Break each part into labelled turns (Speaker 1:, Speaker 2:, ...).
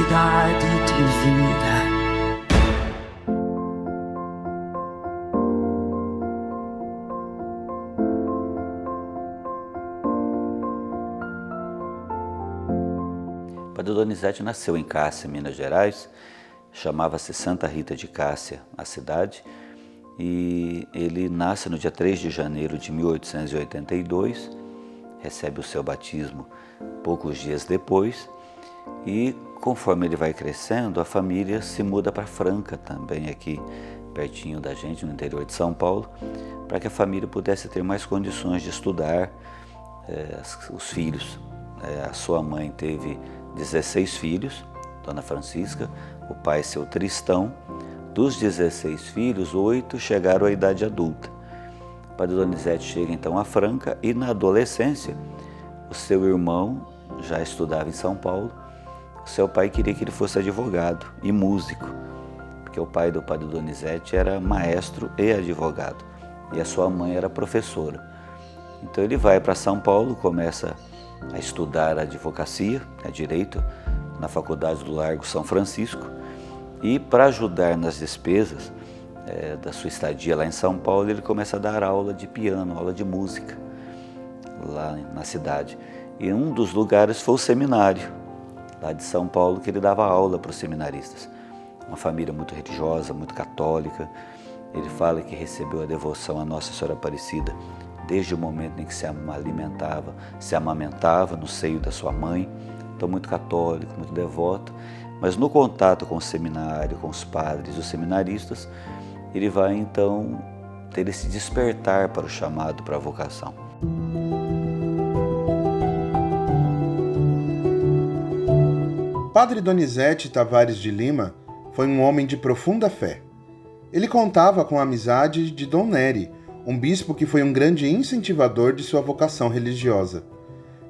Speaker 1: novidade de vida.
Speaker 2: Padre Donizete nasceu em Cássia, Minas Gerais, chamava-se Santa Rita de Cássia, a cidade, e ele nasce no dia 3 de janeiro de 1882, recebe o seu batismo poucos dias depois, e conforme ele vai crescendo, a família se muda para Franca, também aqui pertinho da gente, no interior de São Paulo, para que a família pudesse ter mais condições de estudar os filhos. A sua mãe teve 16 filhos, Dona Francisca, o pai seu Tristão. Dos 16 filhos, 8 chegaram à idade adulta. O Padre Donizete chega então a Franca e na adolescência, o seu irmão já estudava em São Paulo. O seu pai queria que ele fosse advogado e músico, porque o pai do Padre Donizete era maestro e advogado, e a sua mãe era professora. Então ele vai para São Paulo, começa a estudar advocacia, direito, na Faculdade do Largo São Francisco, e para ajudar nas despesas da sua estadia lá em São Paulo, ele começa a dar aula de piano, aula de música, lá na cidade. E um dos lugares foi o seminário, lá de São Paulo, que ele dava aula para os seminaristas. Uma família muito religiosa, muito católica. Ele fala que recebeu a devoção à Nossa Senhora Aparecida desde o momento em que se alimentava, se amamentava no seio da sua mãe. Então muito católico, muito devoto, mas no contato com o seminário, com os padres e os seminaristas, ele vai então ter esse despertar para o chamado, para a vocação.
Speaker 3: Padre Donizete Tavares de Lima foi um homem de profunda fé. Ele contava com a amizade de Dom Nery, um bispo que foi um grande incentivador de sua vocação religiosa.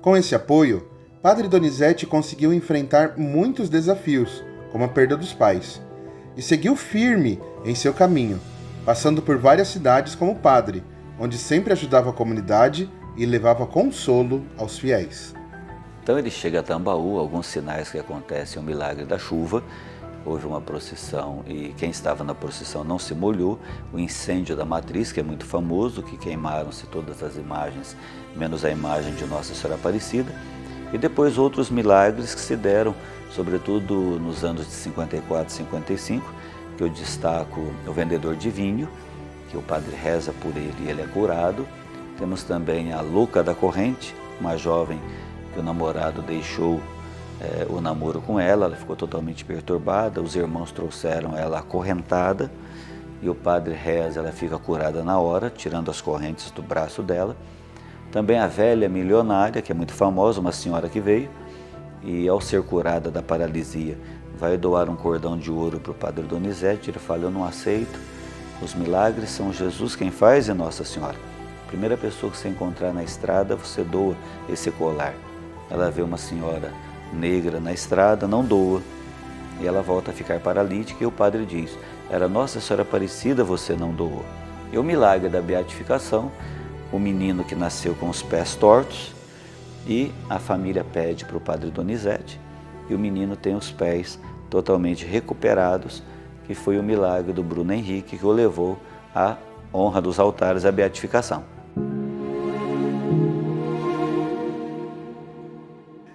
Speaker 3: Com esse apoio, Padre Donizete conseguiu enfrentar muitos desafios, como a perda dos pais, e seguiu firme em seu caminho, passando por várias cidades como padre, onde sempre ajudava a comunidade e levava consolo aos fiéis.
Speaker 2: Então ele chega a Tambaú, alguns sinais que acontecem, o milagre da chuva. Houve uma procissão e quem estava na procissão não se molhou. O incêndio da matriz, que é muito famoso, que queimaram-se todas as imagens, menos a imagem de Nossa Senhora Aparecida. E depois outros milagres que se deram, sobretudo nos anos de 54 e 55, que eu destaco o vendedor de vinho, que o padre reza por ele e ele é curado. Temos também a louca da corrente, uma jovem que o namorado deixou o namoro com ela ficou totalmente perturbada, os irmãos trouxeram ela acorrentada e o padre reza, ela fica curada na hora, tirando as correntes do braço dela. Também a velha milionária, que é muito famosa, uma senhora que veio e ao ser curada da paralisia, vai doar um cordão de ouro para o Padre Donizete. Ele fala: eu não aceito, os milagres são Jesus quem faz e Nossa Senhora. Primeira pessoa que você encontrar na estrada, você doa esse colar. Ela vê uma senhora negra na estrada, não doa, e ela volta a ficar paralítica e o padre diz: era Nossa Senhora Aparecida, você não doou. E o milagre da beatificação, o menino que nasceu com os pés tortos, e a família pede para o Padre Donizete, e o menino tem os pés totalmente recuperados, que foi o milagre do Bruno Henrique, que o levou à honra dos altares, à beatificação.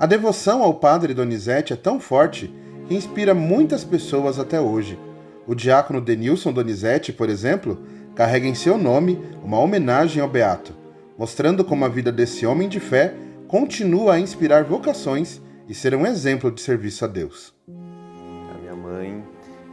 Speaker 3: A devoção ao Padre Donizete é tão forte que inspira muitas pessoas até hoje. O diácono Denilson Donizete, por exemplo, carrega em seu nome uma homenagem ao beato, mostrando como a vida desse homem de fé continua a inspirar vocações e ser um exemplo de serviço a Deus.
Speaker 4: A minha mãe,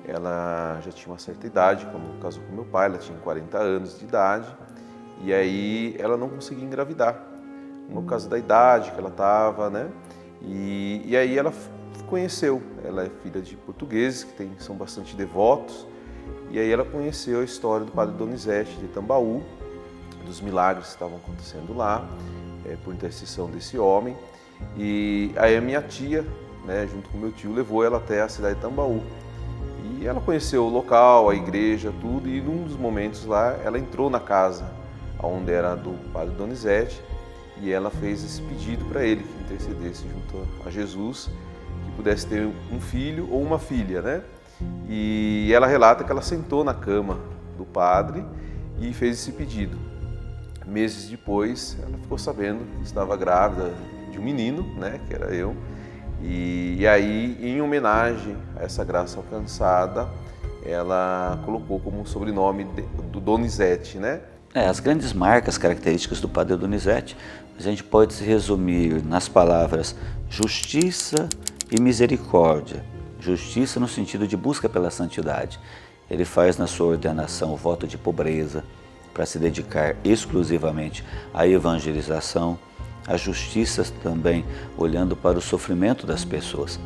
Speaker 4: ela já tinha uma certa idade, quando casou com meu pai, ela tinha 40 anos de idade, e aí ela não conseguia engravidar, no caso da idade que ela estava, né? E aí ela conheceu, ela é filha de portugueses que são bastante devotos, e aí ela conheceu a história do Padre Donizete de Tambaú, dos milagres que estavam acontecendo lá, por intercessão desse homem. E aí a minha tia, né, junto com meu tio, levou ela até a cidade de Tambaú. E ela conheceu o local, a igreja, tudo, e num dos momentos lá ela entrou na casa onde era do Padre Donizete, e ela fez esse pedido para ele, que intercedesse junto a Jesus, que pudesse ter um filho ou uma filha, né? E ela relata que ela sentou na cama do padre e fez esse pedido. Meses depois, ela ficou sabendo que estava grávida de um menino, né, que era eu. E aí, em homenagem a essa graça alcançada, ela colocou como sobrenome do Donizete, né?
Speaker 2: As grandes marcas características do Padre Donizete, a gente pode se resumir nas palavras justiça e misericórdia. Justiça no sentido de busca pela santidade. Ele faz na sua ordenação o voto de pobreza para se dedicar exclusivamente à evangelização. A justiça também olhando para o sofrimento das pessoas.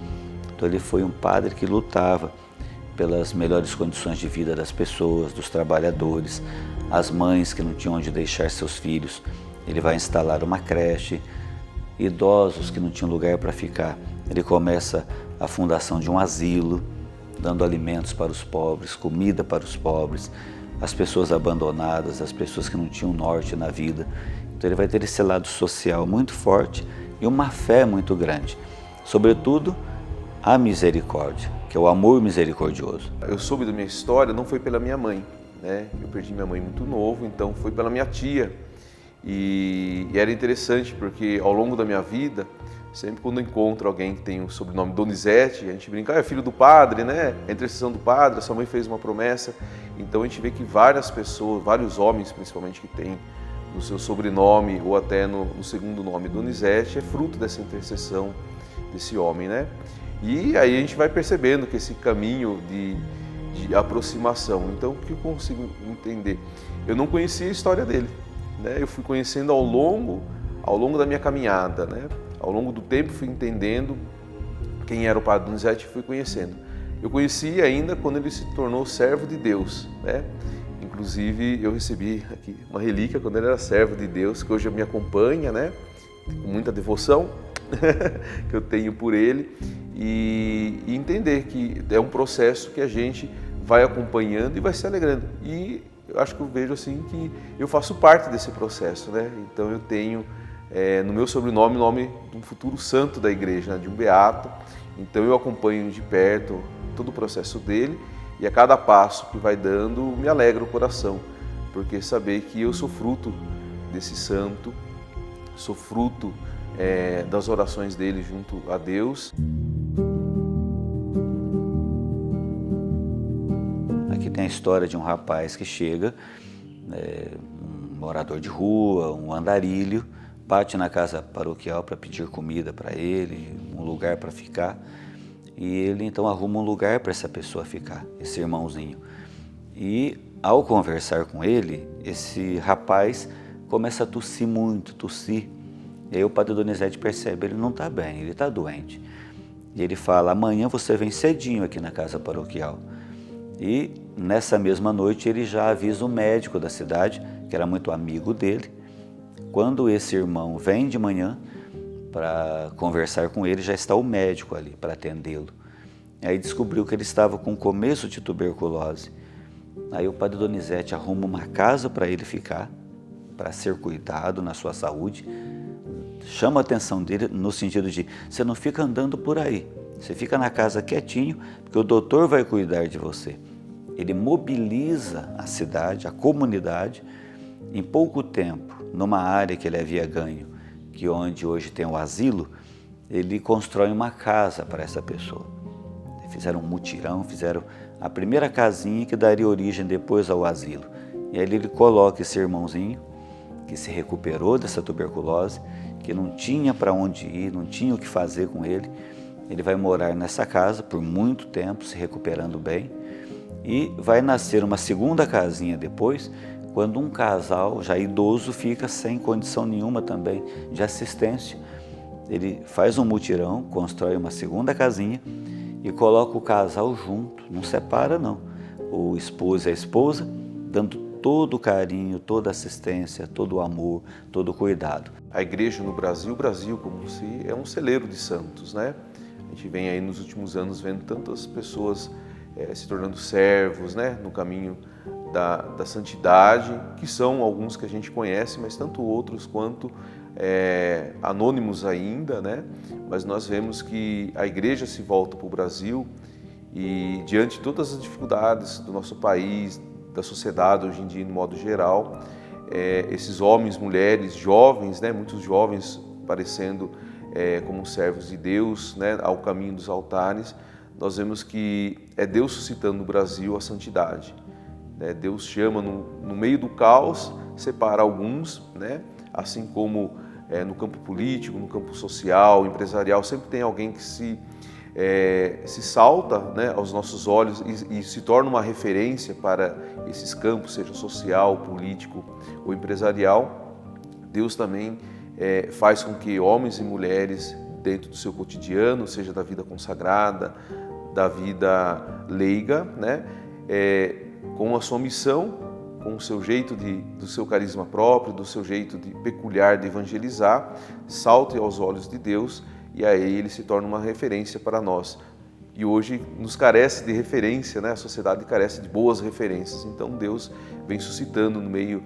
Speaker 2: Então ele foi um padre que lutava pelas melhores condições de vida das pessoas, dos trabalhadores, as mães que não tinham onde deixar seus filhos. Ele vai instalar uma creche, idosos que não tinham lugar para ficar. Ele começa a fundação de um asilo, dando alimentos para os pobres, comida para os pobres, as pessoas abandonadas, as pessoas que não tinham norte na vida. Então ele vai ter esse lado social muito forte e uma fé muito grande. Sobretudo, a misericórdia, que é o amor misericordioso.
Speaker 4: Eu soube da minha história, não foi pela minha mãe, né? Eu perdi minha mãe muito novo, então foi pela minha tia. E era interessante porque ao longo da minha vida, sempre quando eu encontro alguém que tem o sobrenome Donizete, a gente brinca, é filho do padre, né? A intercessão do padre, a sua mãe fez uma promessa. Então a gente vê que várias pessoas, vários homens principalmente que têm no seu sobrenome ou até no segundo nome Donizete, é fruto dessa intercessão desse homem, né? E aí a gente vai percebendo que esse caminho de aproximação, então o que eu consigo entender? Eu não conhecia a história dele, né? Eu fui conhecendo ao longo da minha caminhada, né? Ao longo do tempo fui entendendo quem era o Padre Donizete e fui conhecendo. Eu conheci ainda quando ele se tornou servo de Deus, né? Inclusive, eu recebi aqui uma relíquia quando ele era servo de Deus, que hoje me acompanha, né? Com muita devoção que eu tenho por ele. E entender que é um processo que a gente vai acompanhando e vai se alegrando. E eu acho que eu vejo assim que eu faço parte desse processo, né? Então eu tenho no meu sobrenome o nome de um futuro santo da igreja, né? De um beato. Então eu acompanho de perto todo o processo dele. E a cada passo que vai dando, me alegra o coração, porque saber que eu sou fruto desse santo, sou fruto das orações dele junto a Deus.
Speaker 2: Aqui tem a história de um rapaz que chega, um morador de rua, um andarilho, bate na casa paroquial para pedir comida para ele, um lugar para ficar. E ele então arruma um lugar para essa pessoa ficar, esse irmãozinho. E ao conversar com ele, esse rapaz começa a tossir muito, tossir. E aí o Padre Donizete percebe, ele não está bem, ele está doente. E ele fala, amanhã você vem cedinho aqui na casa paroquial. E nessa mesma noite ele já avisa o médico da cidade, que era muito amigo dele. Quando esse irmão vem de manhã, para conversar com ele, já está o médico ali para atendê-lo. Aí descobriu que ele estava com começo de tuberculose. Aí o Padre Donizete arruma uma casa para ele ficar, para ser cuidado na sua saúde. Chama a atenção dele no sentido de, você não fica andando por aí, você fica na casa quietinho, porque o doutor vai cuidar de você. Ele mobiliza a cidade, a comunidade, em pouco tempo, numa área que ele havia ganho, que onde hoje tem o asilo, ele constrói uma casa para essa pessoa. Fizeram um mutirão, fizeram a primeira casinha que daria origem depois ao asilo. E aí ele coloca esse irmãozinho, que se recuperou dessa tuberculose, que não tinha para onde ir, não tinha o que fazer com ele. Ele vai morar nessa casa por muito tempo, se recuperando bem, e vai nascer uma segunda casinha depois, quando um casal já idoso fica sem condição nenhuma também de assistência. Ele faz um mutirão, constrói uma segunda casinha e coloca o casal junto, não separa não. O esposo e a esposa, dando todo o carinho, toda a assistência, todo o amor, todo o cuidado.
Speaker 4: A igreja no Brasil, o Brasil como se é um celeiro de santos, né? A gente vem aí nos últimos anos vendo tantas pessoas se tornando servos, né? No caminho da santidade, que são alguns que a gente conhece, mas tanto outros quanto anônimos ainda, né? Mas nós vemos que a igreja se volta para o Brasil e, diante de todas as dificuldades do nosso país, da sociedade hoje em dia, no modo geral, esses homens, mulheres, jovens, né? Muitos jovens parecendo como servos de Deus, né? Ao caminho dos altares, nós vemos que é Deus suscitando no Brasil a santidade. Deus chama no meio do caos, separa alguns, né? Assim como no campo político, no campo social, empresarial, sempre tem alguém que se salta, né, aos nossos olhos e se torna uma referência para esses campos, seja social, político ou empresarial. Deus também faz com que homens e mulheres, dentro do seu cotidiano, seja da vida consagrada, da vida leiga, né, com a sua missão, com o seu jeito do seu carisma próprio, do seu jeito peculiar de evangelizar, salte aos olhos de Deus e aí ele se torna uma referência para nós. E hoje nos carece de referência, né? A sociedade carece de boas referências. Então Deus vem suscitando no meio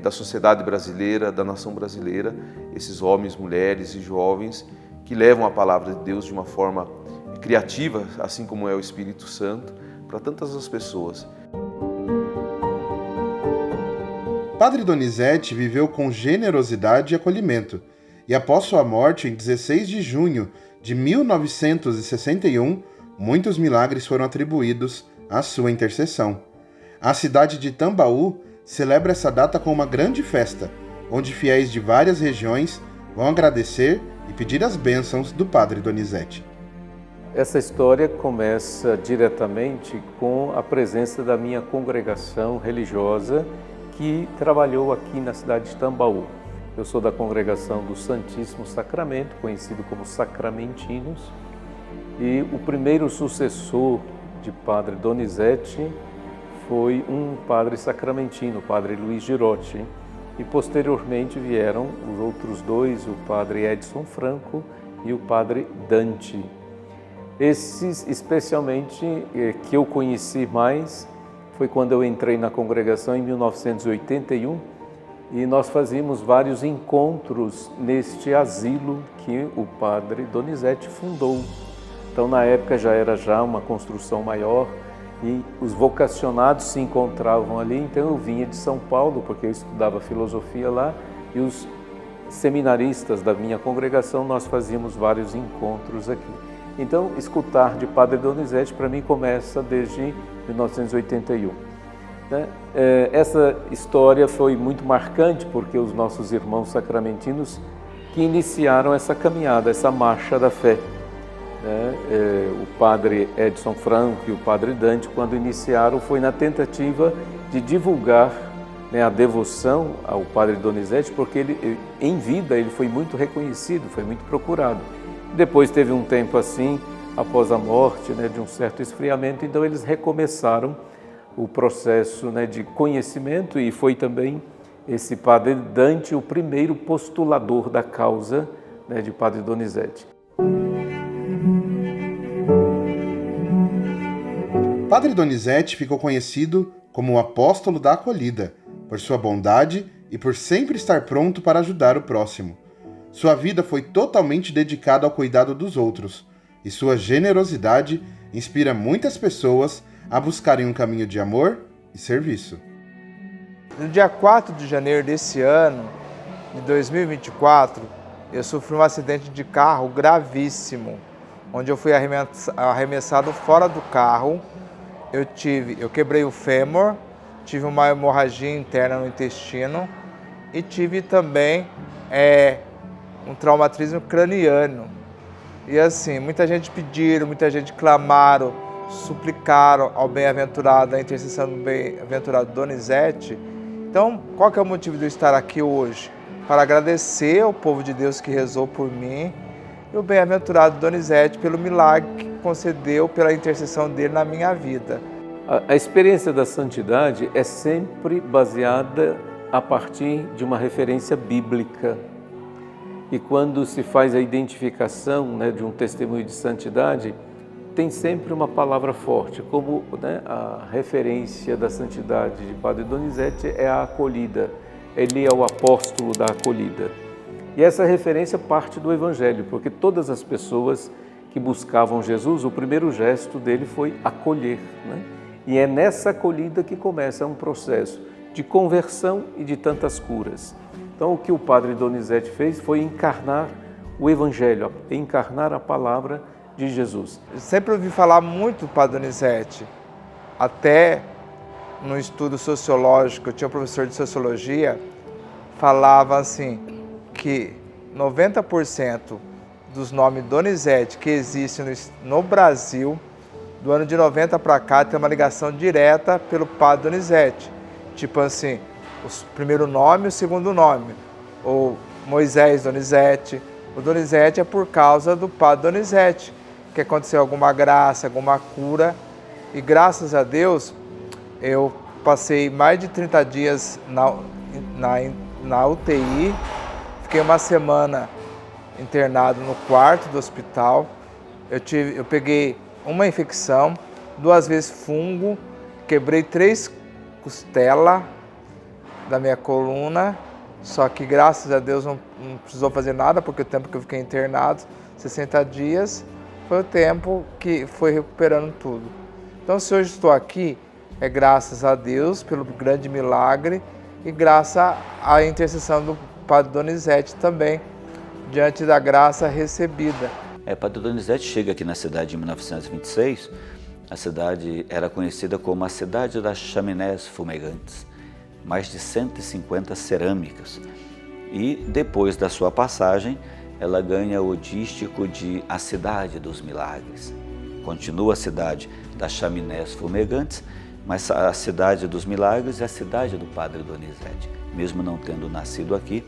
Speaker 4: da sociedade brasileira, da nação brasileira, esses homens, mulheres e jovens que levam a palavra de Deus de uma forma criativa, assim como é o Espírito Santo, para tantas as pessoas.
Speaker 3: Padre Donizete viveu com generosidade e acolhimento, e após sua morte, em 16 de junho de 1961, muitos milagres foram atribuídos à sua intercessão. A cidade de Tambaú celebra essa data com uma grande festa, onde fiéis de várias regiões vão agradecer e pedir as bênçãos do Padre Donizete.
Speaker 5: Essa história começa diretamente com a presença da minha congregação religiosa que trabalhou aqui na cidade de Tambaú. Eu sou da congregação do Santíssimo Sacramento, conhecido como Sacramentinos, e o primeiro sucessor de Padre Donizete foi um padre sacramentino, o Padre Luiz Girotti, e posteriormente vieram os outros dois, o Padre Edson Franco e o Padre Dante. Esses, especialmente, que eu conheci mais, foi quando eu entrei na congregação em 1981 e nós fazíamos vários encontros neste asilo que o Padre Donizete fundou. Então, na época, já era uma construção maior e os vocacionados se encontravam ali. Então, eu vinha de São Paulo, porque eu estudava filosofia lá, e os seminaristas da minha congregação, nós fazíamos vários encontros aqui. Então, escutar de Padre Donizete, para mim, começa desde 1981. Essa história foi muito marcante, porque os nossos irmãos sacramentinos que iniciaram essa caminhada, essa marcha da fé. O Padre Edson Franco e o Padre Dante, quando iniciaram, foi na tentativa de divulgar a devoção ao Padre Donizete, porque ele, em vida, ele foi muito reconhecido, foi muito procurado. Depois teve um tempo assim, após a morte, de um certo esfriamento, então eles recomeçaram o processo de conhecimento e foi também esse Padre Dante o primeiro postulador da causa de Padre Donizete.
Speaker 3: Padre Donizete ficou conhecido como o apóstolo da acolhida, por sua bondade e por sempre estar pronto para ajudar o próximo. Sua vida foi totalmente dedicada ao cuidado dos outros, e sua generosidade inspira muitas pessoas a buscarem um caminho de amor e serviço.
Speaker 6: No dia 4 de janeiro desse ano, de 2024, eu sofri um acidente de carro gravíssimo, onde eu fui arremessado fora do carro. Eu quebrei o fêmur, tive uma hemorragia interna no intestino e tive também um traumatismo craniano. E assim, muita gente pediram, muita gente clamaram, suplicaram ao bem-aventurado, a intercessão do bem-aventurado Donizete. Então, qual que é o motivo de eu estar aqui hoje? Para agradecer ao povo de Deus que rezou por mim e o bem-aventurado Donizete pelo milagre que concedeu pela intercessão dele na minha vida.
Speaker 5: A experiência da santidade é sempre baseada a partir de uma referência bíblica. E quando se faz a identificação de um testemunho de santidade, tem sempre uma palavra forte, como a referência da santidade de Padre Donizete é a acolhida. Ele é o apóstolo da acolhida. E essa referência parte do Evangelho, porque todas as pessoas que buscavam Jesus, o primeiro gesto dele foi acolher. E é nessa acolhida que começa um processo de conversão e de tantas curas. Então, o que o Padre Donizete fez foi encarnar o Evangelho, encarnar a palavra de Jesus.
Speaker 6: Eu sempre ouvi falar muito do Padre Donizete, até no estudo sociológico, eu tinha um professor de sociologia, falava assim, que 90% dos nomes Donizete que existem no Brasil, do ano de 90 para cá, tem uma ligação direta pelo Padre Donizete. Tipo assim, o primeiro nome e o segundo nome. Ou Moisés Donizete. O Donizete é por causa do Padre Donizete, que aconteceu alguma graça, alguma cura. E graças a Deus, eu passei mais de 30 dias na UTI, fiquei uma semana internado no quarto do hospital. Eu peguei uma infecção, 2 vezes fungo, quebrei 3 costelas da minha coluna, só que graças a Deus não precisou fazer nada, porque o tempo que eu fiquei internado, 60 dias, foi o tempo que foi recuperando tudo. Então, se hoje estou aqui, é graças a Deus pelo grande milagre e graças à intercessão do Padre Donizete também, diante da graça recebida.
Speaker 2: Padre Donizete chega aqui na cidade em 1926. A cidade era conhecida como a cidade das chaminés fumegantes, mais de 150 cerâmicas. E depois da sua passagem, ela ganha o dístico de a cidade dos milagres. Continua a cidade das chaminés fumegantes, mas a cidade dos milagres é a cidade do Padre Donizete. Mesmo não tendo nascido aqui,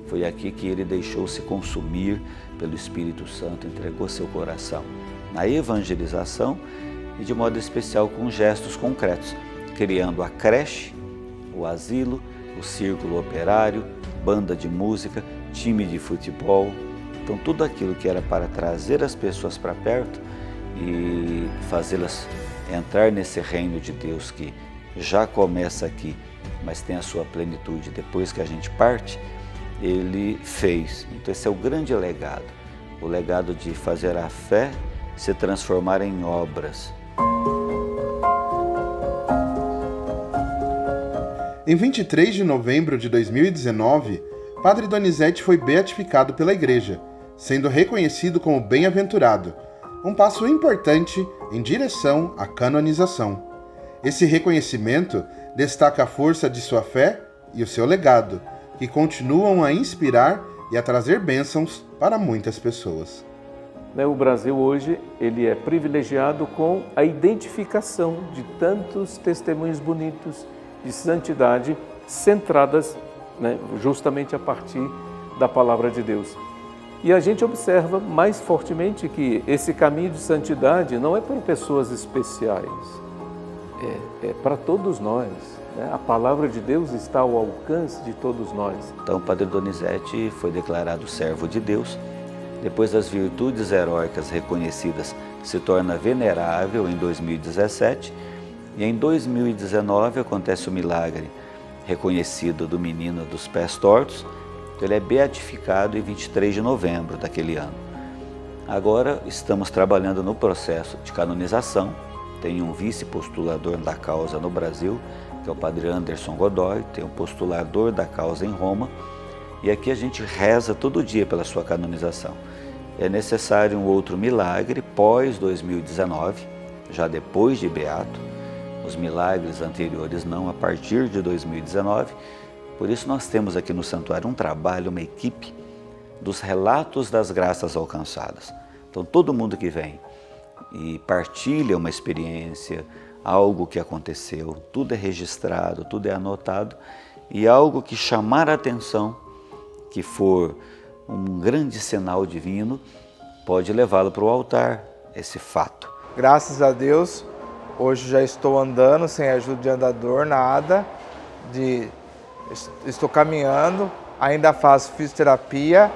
Speaker 2: foi aqui que ele deixou-se consumir pelo Espírito Santo, entregou seu coração na evangelização e de modo especial com gestos concretos, criando a creche, o asilo, o círculo operário, banda de música, time de futebol. Então tudo aquilo que era para trazer as pessoas para perto e fazê-las entrar nesse reino de Deus que já começa aqui, mas tem a sua plenitude depois que a gente parte, ele fez. Então esse é o grande legado, o legado de fazer a fé se transformar em obras.
Speaker 3: Em 23 de novembro de 2019, Padre Donizete foi beatificado pela Igreja, sendo reconhecido como bem-aventurado, um passo importante em direção à canonização. Esse reconhecimento destaca a força de sua fé e o seu legado, que continuam a inspirar e a trazer bênçãos para muitas pessoas.
Speaker 5: O Brasil hoje ele é privilegiado com a identificação de tantos testemunhos bonitos de santidade centradas justamente a partir da palavra de Deus. E a gente observa mais fortemente que esse caminho de santidade não é para pessoas especiais, é para todos nós. A palavra de Deus está ao alcance de todos nós.
Speaker 2: Então, o Padre Donizete foi declarado servo de Deus. Depois das virtudes heróicas reconhecidas, se torna venerável em 2017. E em 2019 acontece o milagre reconhecido do menino dos pés tortos. Ele é beatificado em 23 de novembro daquele ano. Agora estamos trabalhando no processo de canonização. Tem um vice-postulador da causa no Brasil, que é o Padre Anderson Godoy, tem um postulador da causa em Roma, e aqui a gente reza todo dia pela sua canonização. É necessário um outro milagre pós-2019, já depois de beato, os milagres anteriores não a partir de 2019, por isso nós temos aqui no santuário um trabalho, uma equipe dos relatos das graças alcançadas. Então todo mundo que vem e partilha uma experiência, algo que aconteceu, tudo é registrado, tudo é anotado, e algo que chamar a atenção, que for um grande sinal divino, pode levá-lo para o altar, esse fato.
Speaker 6: Graças a Deus, hoje já estou andando sem ajuda de andador, nada, estou caminhando, ainda faço fisioterapia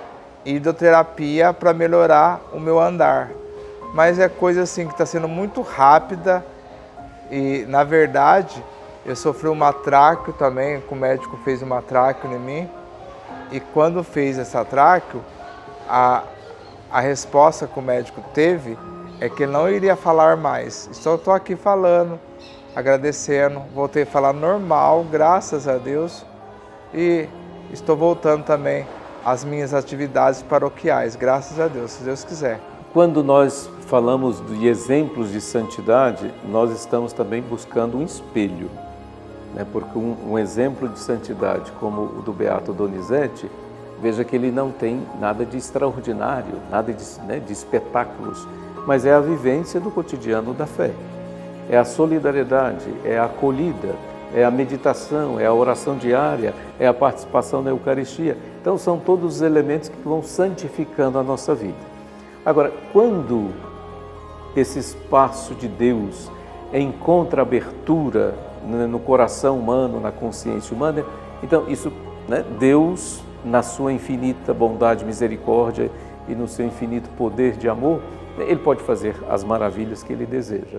Speaker 6: e hidroterapia para melhorar o meu andar. mas é coisa assim que está sendo muito rápida e, na verdade, eu sofri uma tráqueo também, o médico fez uma tráqueo em mim e quando fez essa tráqueo, a resposta que o médico teve é que ele não iria falar mais. Só estou aqui falando, agradecendo, voltei a falar normal, graças a Deus, e estou voltando também às minhas atividades paroquiais, graças a Deus, se Deus quiser.
Speaker 5: Quando nós falamos de exemplos de santidade, nós estamos também buscando um espelho, né? Porque um exemplo de santidade como o do Beato Donizete, veja que ele não tem nada de extraordinário, nada de espetáculos, mas é a vivência do cotidiano da fé. É a solidariedade, é a acolhida, é a meditação, é a oração diária, é a participação na Eucaristia. Então são todos os elementos que vão santificando a nossa vida. Agora, quando esse espaço de Deus encontra abertura no coração humano, na consciência humana, então isso, Deus, na sua infinita bondade, misericórdia e no seu infinito poder de amor, Ele pode fazer as maravilhas que Ele deseja.